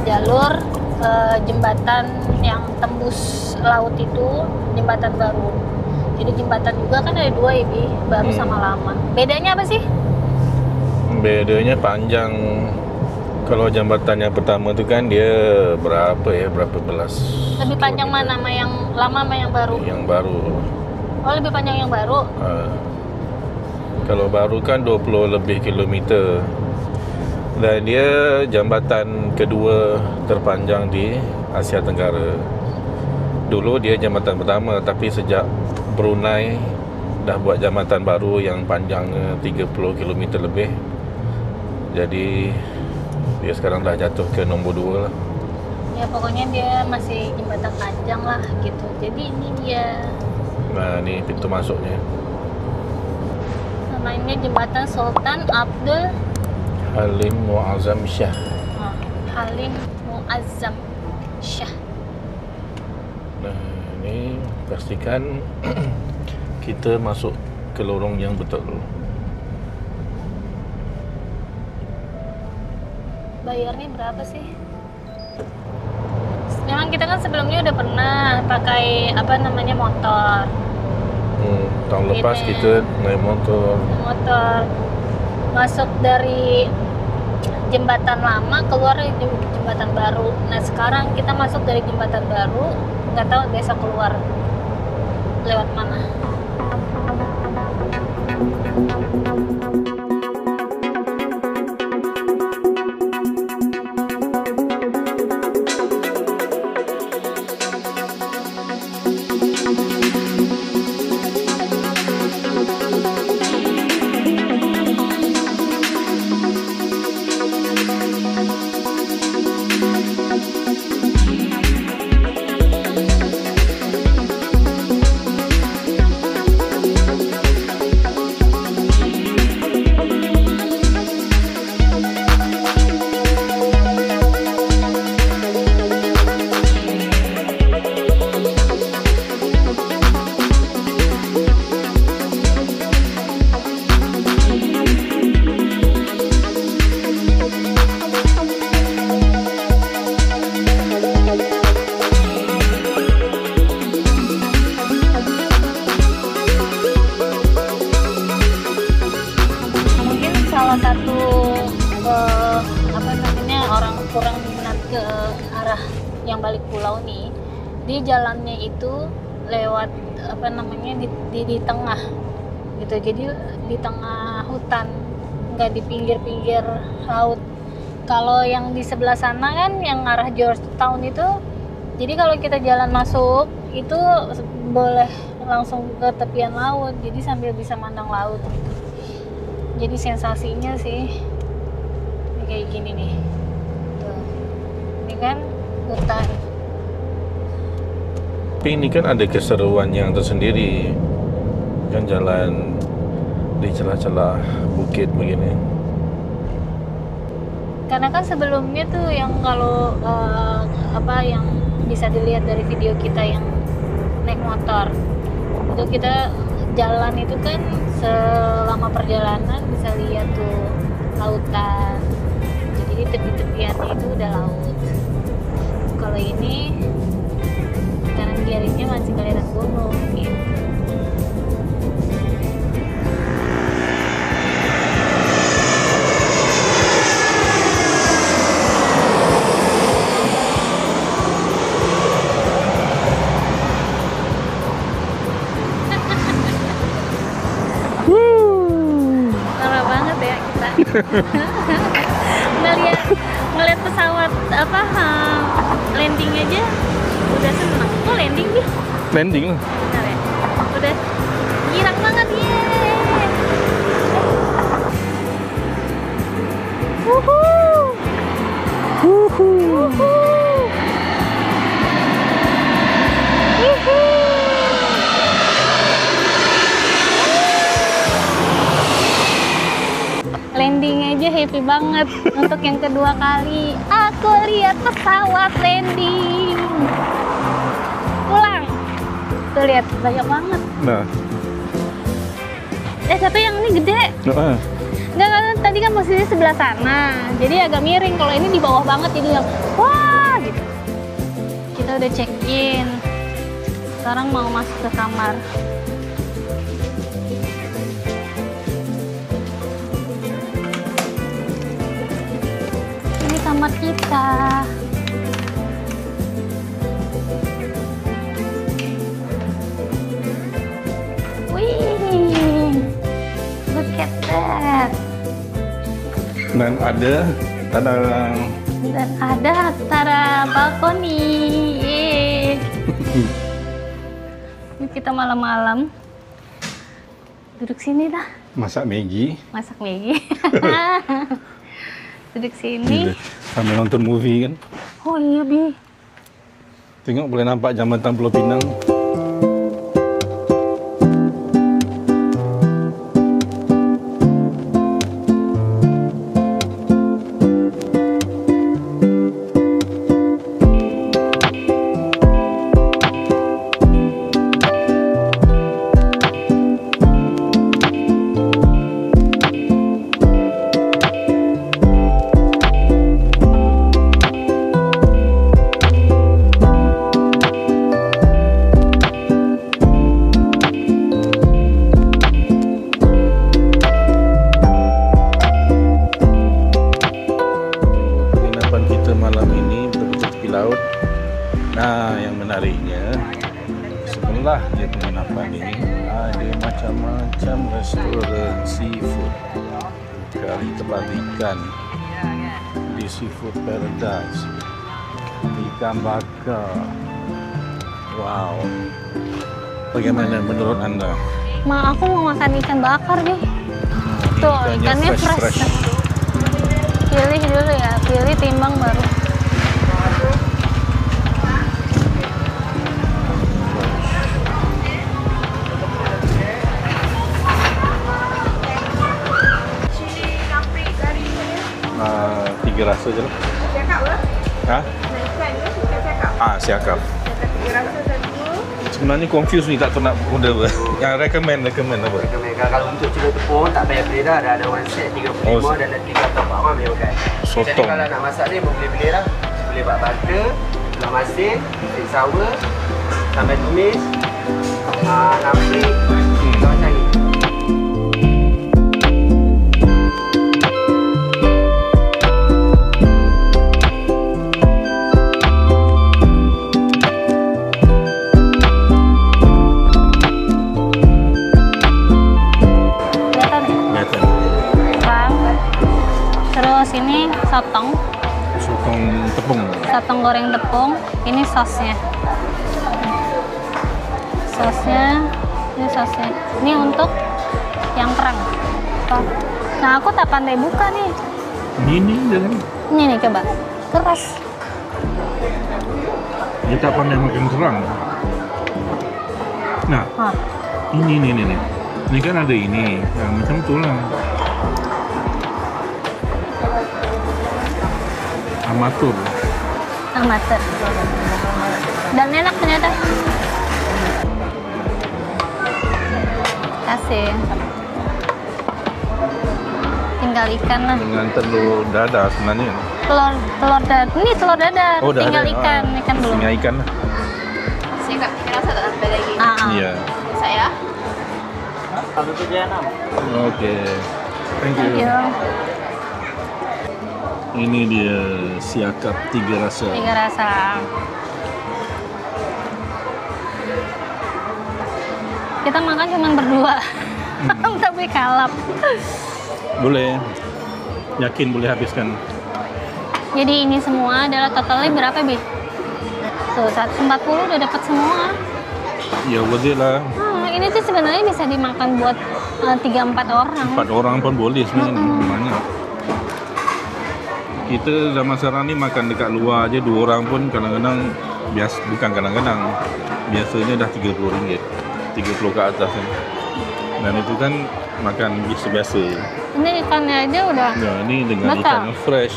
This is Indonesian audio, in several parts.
Jalur jembatan yang tembus laut itu jembatan baru. Jadi jembatan juga kan ada dua ini, baru sama lama. Bedanya apa sih? Bedanya panjang. Kalau jembatan yang pertama itu kan dia berapa belas. Lebih panjang mana? Sama yang lama sama yang baru? Yang baru. Oh, lebih panjang yang baru. Kalau baru kan 20 lebih kilometer. Dan dia jambatan kedua terpanjang di Asia Tenggara. Dulu dia jambatan pertama, tapi sejak Brunei dah buat jambatan baru yang panjangnya 30 km lebih. Jadi dia sekarang dah jatuh ke nombor 2 lah. Ya pokoknya dia masih jembatan panjang lah gitu. Jadi ini dia. Nah, ini pintu masuknya. Namanya jembatan Sultan Abdul Halim Muazzam Shah. Halim Muazzam Shah. Nah, ini pastikan kita masuk ke lorong yang betul. Bayarnya berapa sih? Memang kita kan sebelumnya udah pernah pakai motor. Tahun lepas kita naik motor. Masuk dari jembatan lama keluar dari jembatan baru. Nah sekarang kita masuk dari jembatan baru, nggak tahu besok keluar lewat mana. Salah satu orang kurang minat ke arah yang balik pulau nih, di jalannya itu lewat di tengah gitu, jadi di tengah hutan, nggak di pinggir laut. Kalau yang di sebelah sana kan yang arah Georgetown itu, jadi kalau kita jalan masuk itu boleh langsung ke tepian laut, jadi sambil bisa mandang laut gitu. Jadi sensasinya sih kayak gini nih. Tuh. Ini kan hutan. Tapi ini kan ada keseruan yang tersendiri. Kan jalan di celah-celah bukit begini. Karena kan sebelumnya tuh yang kalau yang bisa dilihat dari video kita yang naik motor, itu kita jalan itu kan selama perjalanan bisa lihat tuh lautan. Jadi tepi-tepiannya itu udah laut. Kalau ini kanan kirinya masih kelihatan gunung gitu. ngelihat pesawat landing aja udah seneng. Oh landing dia? Landing lah. Benar ya? Udah girang banget ya. landing aja happy banget. Untuk yang kedua kali aku lihat pesawat landing. Pulang. Tuh lihat banyak banget. Nah. Tapi yang ini gede. Enggak, tadi kan posisi sebelah sana. Jadi agak miring. Kalau ini di bawah banget jadi yang wah gitu. Kita udah check in. Sekarang mau masuk ke kamar. Ini kamar kita. Wih, look at that. Dan ada tara balkoni. Yeay. Ini kita malam-malam duduk sini dah. masak Maggi. Masak Maggi. Duduk sini. Gila. Sambil nonton movie kan. Oh iya Bi. Tengok boleh nampak jambatan Pulau Pinang. Nah, yang menariknya setelah dia penginapan ini ada macam-macam restoran seafood. Kari tepar ikan di Seafood Paradise, ikan bakar. Wow, bagaimana menurut anda? Aku mau makan ikan bakar nih. Tuh, ikannya fresh. Pilih dulu ya, pilih timbang baru. Tiga rasa je lah. Siakap ke? Ha? Nak ikan ke? Ikan siakap? Siakap. Tiga rasa satu. Sebenarnya confuse ni tak tahu nak order apa. Yang recommend apa? Kalau untuk celup tepung tak payah beli dah. Ada one set 35 dan nanti kata Pak Wan boleh makan. Sotong. Jadi kalau nak masak ni boleh beli dah. Boleh buat butter, gula masin, sweet sour, sambal tumis, nasi, macam ni. Terus ini sotong tepung. Sotong goreng tepung. Ini sosnya. Ini sosnya. Ini untuk yang kerang. Nah, aku tak pandai buka nih. Ini jangan. Ini nih coba. Keras. Dia tak pandai makan kerang. Nah, ini. Ini kan ada ini. Yang macam tu lah. Amatur. Dan enak ternyata. Kasih. Tinggal ikan lah. Dengan telur dadar sebenarnya. Telur dadar. Ini telur dadar. Oh, tinggal dadar. ikan belum. Tinggal ikan lah. Siakap tiga rasa tak sampai lagi. Iya. Saya. Kalau tu dia 6. Okey. Thank you. Thank you. Ini dia siakap tiga rasa. Tiga rasa. Kita makan cuma berdua. Tapi kalap. Boleh. Yakin boleh habiskan. Jadi ini semua adalah totalnya berapa, Bi? Tuh, 140 udah dapat semua. Ya, worth it lah. Ini tuh sebenarnya bisa dimakan buat 3-4 orang. 4 orang pun boleh sebenarnya. Banyak. Kita zaman sekarang ni makan dekat luar aja 2 orang pun kadang-kadang bukan biasanya dah RM30, 30 ke atas kan. Dan itu kan makan biasa-biasa. Ini ikannya aja udah. Ya, ni dengan Betul. ikan yang fresh,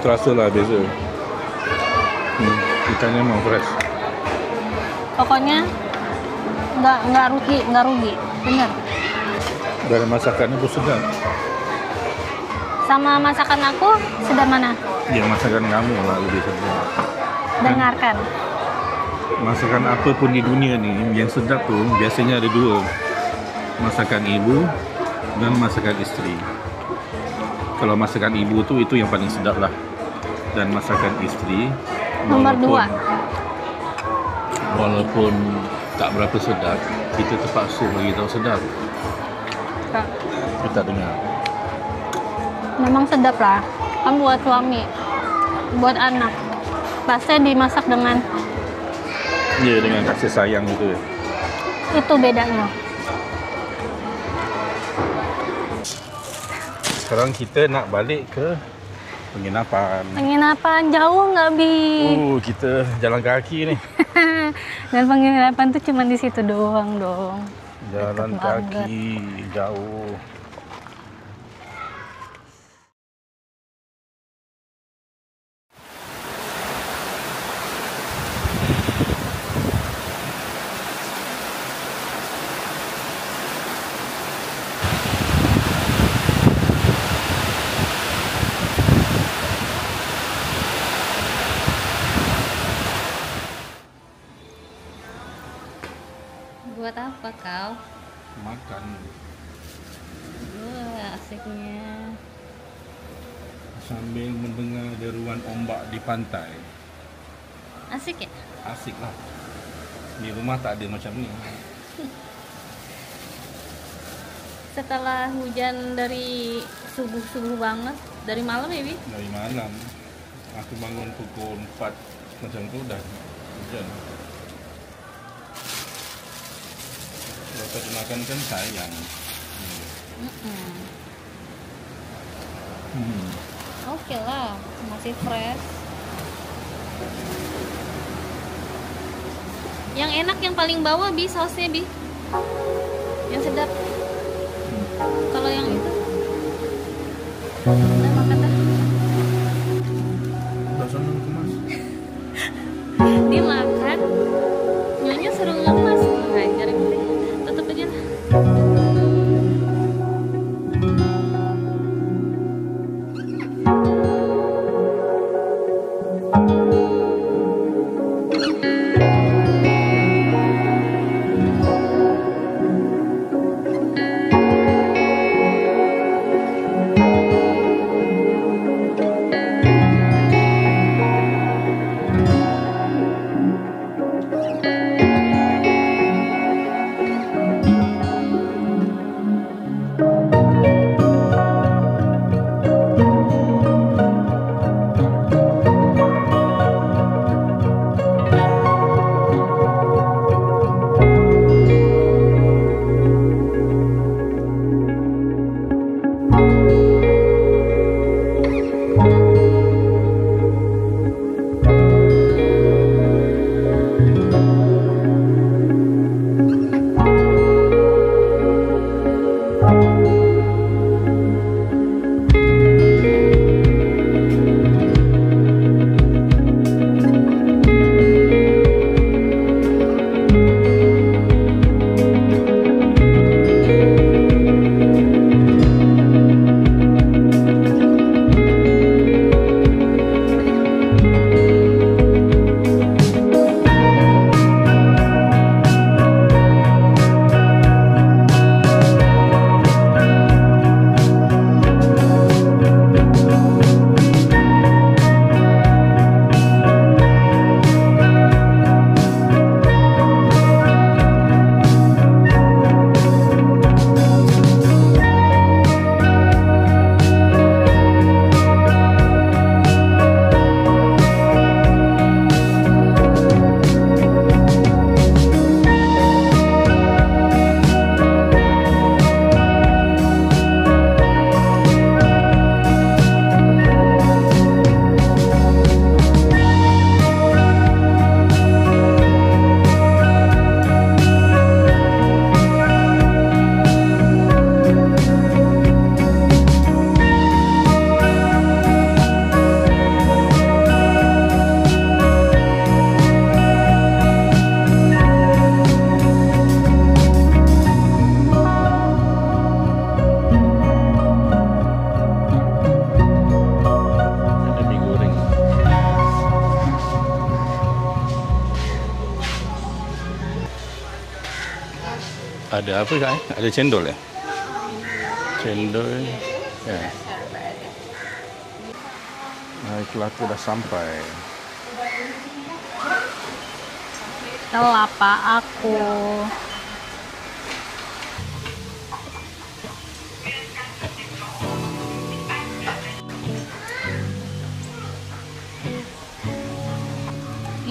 terasa lah beza. Ikannya memang fresh. Pokoknya nggak rugi, bener. Dan masakannya pun sedap. Sama masakan aku sedap mana? Ya, masakan kamu lah lebih sedap. Dengarkan. Masakan apa pun di dunia ni yang sedap tu biasanya ada dua. Masakan ibu dan masakan isteri. Kalau masakan ibu tu itu yang paling sedap lah. Dan masakan isteri Nomor dua. Walaupun tak berapa sedap, kita terpaksa bagi tahu sedap. Kak, Kita dengar. memang sedap lah. Kan buat suami, buat anak. Pasti dimasak dengan Ya, dengan kasih sayang gitu ya. itu bedanya. Sekarang kita nak balik ke penginapan. Penginapan jauh nggak Bi? Kita jalan kaki ni. Dan penginapan tuh cuma di situ doang dong. Jalan Deket banget. kaki jauh. Buat apa kau? Makan Wah, asiknya. sambil mendengar deruan ombak di pantai. Asik ya? Asik lah. Di rumah tak ada macam ni. Setelah hujan dari subuh-subuh banget, dari malam ya Bi? Dari malam aku bangun pukul 4 macam tu dah hujan. Kalau tak dimakan kan sayang. Oke lah, masih fresh. Yang enak yang paling bawah Bi, sausnya Bi. Yang sedap. Kalau yang itu udah makan dah. Dah sana kemas. Dia makan, nyonya suruh ngemas. Ngajar gitu. Tutup aja lah. Ada apa Kak? Ada cendol ya? Cendol ya. Nah, kelapa dah sampai. Kelapa aku.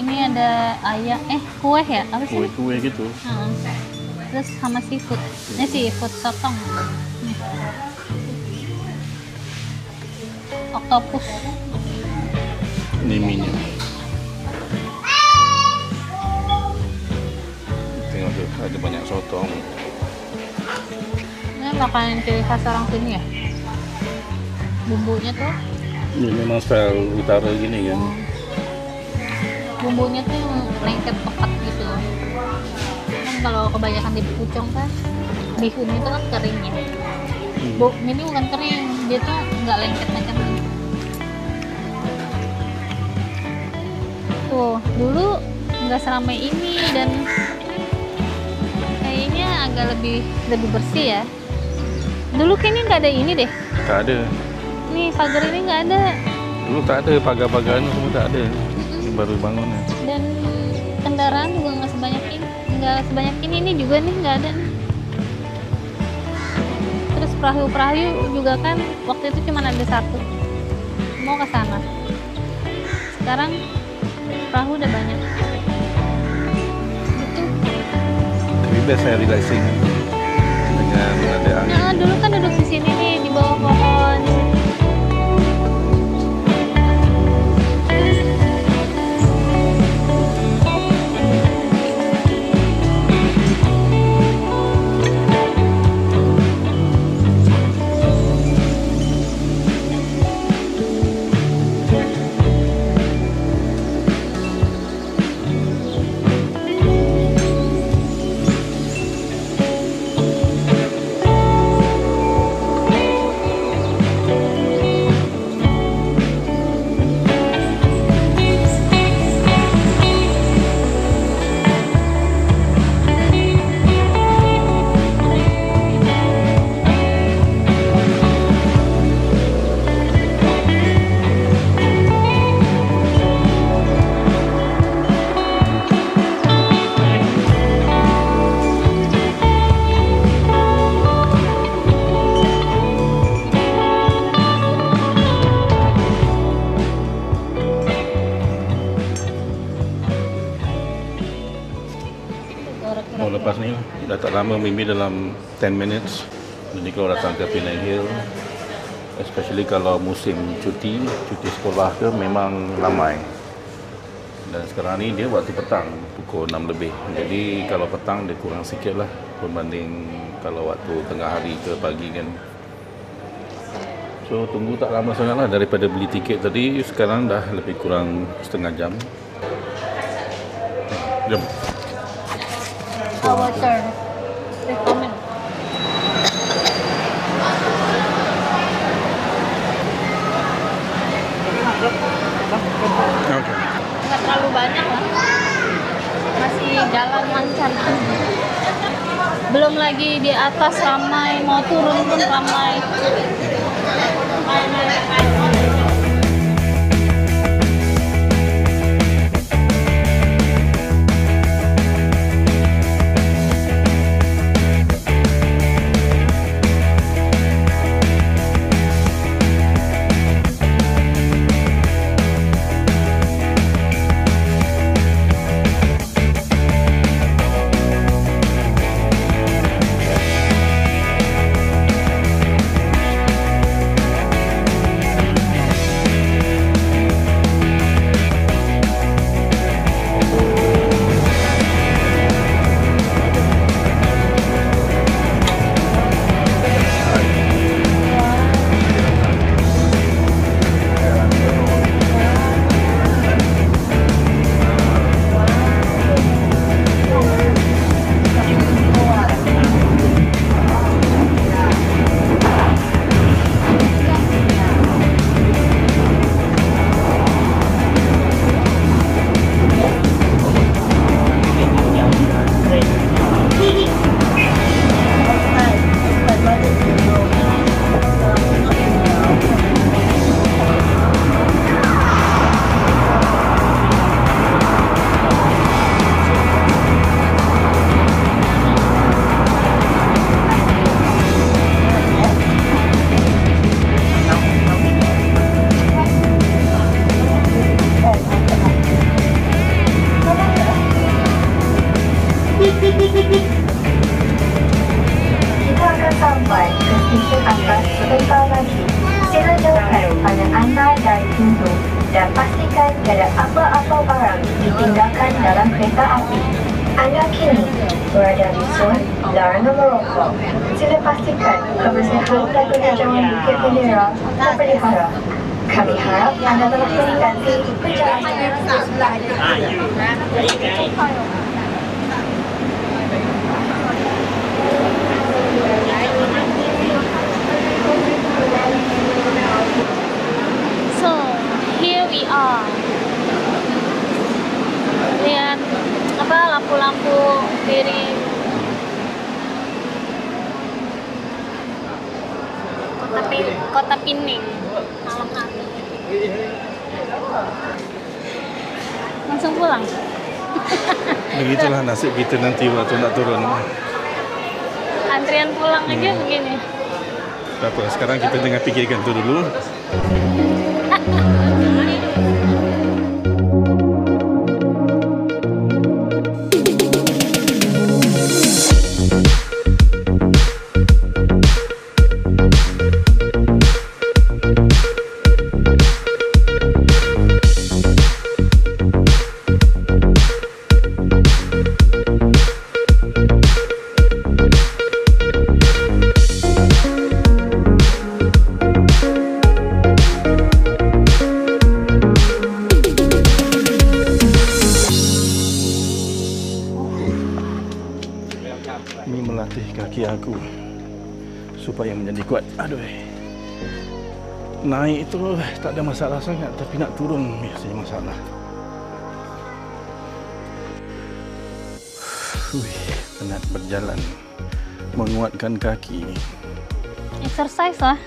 Ini ada ayam, kue ya? Apa sih? Kue-kue gitu. Heeh. Terus sama seafood. Ini seafood sotong. Nih. Oktopus. Ini minyak. Tengok tuh, ada banyak sotong. Ini makanan ciri khas orang sini ya? Bumbunya tuh, Ini memang style utara gini kan. bumbunya tuh yang lengket pekat gitu. Kan kalau kebanyakan di pucong kan, bihun itu kan kering ya. Ini bukan kering, dia tuh nggak lengket macam ini. Tuh, dulu nggak seramai ini dan kayaknya agak lebih bersih ya. Dulu kayaknya nggak ada ini deh. Tak ada. Nih pagar ini nggak ada. Dulu tak ada, pagar-pagar semua tak ada. Ini baru bangun ya. Dan kendaraan juga nggak sebanyak ini juga nih nggak ada nih. Terus perahu juga kan waktu itu cuma ada satu, mau ke sana. Sekarang perahu udah banyak gitu. Lebih best saya relaxing dengan ada angin. Nah, dulu kan duduk di sini nih di bawah pohon. Mau lepas ni lah. Dah tak lama, maybe dalam 10 minutes. Jadi kalau datang ke Penang Hill, especially kalau musim cuti sekolah ke, memang ramai. Dan sekarang ni dia waktu petang, pukul 6 lebih. Jadi kalau petang dia kurang sikit lah berbanding kalau waktu tengah hari ke pagi kan. So tunggu tak lama sangat lah daripada beli tiket tadi. Sekarang dah lebih kurang setengah jam. Jom. Our turn. Recommend. Okay. Nggak terlalu banyak lah. Masih jalan lancar. Belum lagi di atas ramai, mau turun pun ramai. sebentar lagi. Sila jauhkan pandangan anda dari pintu dan pastikan tiada apa-apa barang ditinggalkan dalam kereta api. Anda kini berada di zon larangan merokok. Sila pastikan kebersihan dan penghijauan bukit bendera terpelihara. Kami harap anda telah menikmati perjalanan. So, here we are. Lihat apa lampu-lampu piring. Kota Pining malam hari. Langsung pulang. Begitulah nasib kita nanti waktu nak turun. Antrian pulang aja begini. Tak apa, sekarang kita tengah fikirkan tu dulu. Ini melatih kaki aku supaya menjadi kuat. Aduh. Naik itu tak ada masalah sangat, tapi nak turun biasanya masalah. Penat berjalan, menguatkan kaki. Exercise lah.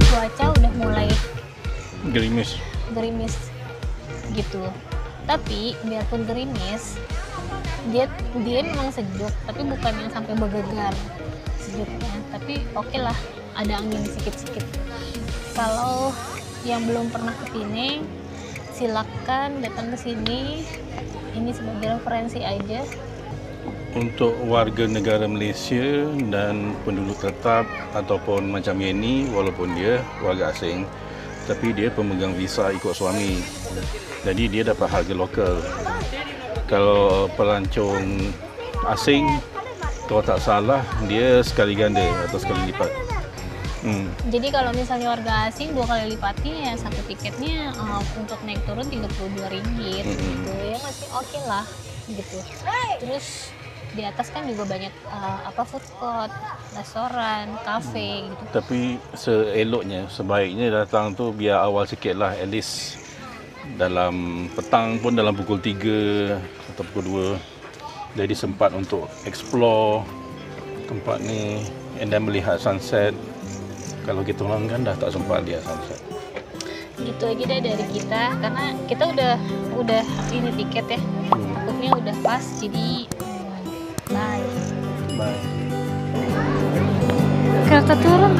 Cuaca udah mulai Gerimis. gerimis gitu. Tapi biarpun gerimis, dia memang sejuk, tapi bukan yang sampai bergegar sejuknya. Tapi oke lah, ada angin sedikit-sedikit. Kalau yang belum pernah ke Pining, silakan datang ke sini. Ini sebagai referensi aja. Untuk warga negara Malaysia dan penduduk tetap ataupun macam Yeni, walaupun dia warga asing, tapi dia pemegang visa ikut suami. Jadi dia dapat harga lokal. Kalau pelancong asing, kalau tak salah, dia sekali ganda atau sekali lipat. Jadi kalau misalnya warga asing 2 kali lipatnya, ya satu tiketnya untuk naik turun Rp32 gitu. Ya masih oke lah gitu. Terus di atas kan juga banyak food court, restoran, kafe gitu. Tapi seeloknya, sebaiknya datang tu biar awal sikit lah, at least dalam petang pun dalam pukul 3 atau pukul 2. Jadi sempat untuk explore tempat ni and then melihat sunset. Kalau kita orang kan dah tak sempat lihat sunset. Gitu aja deh dari kita, karena kita udah ini tiket ya. Takutnya udah pas, jadi bye. Bye. Kereta turun.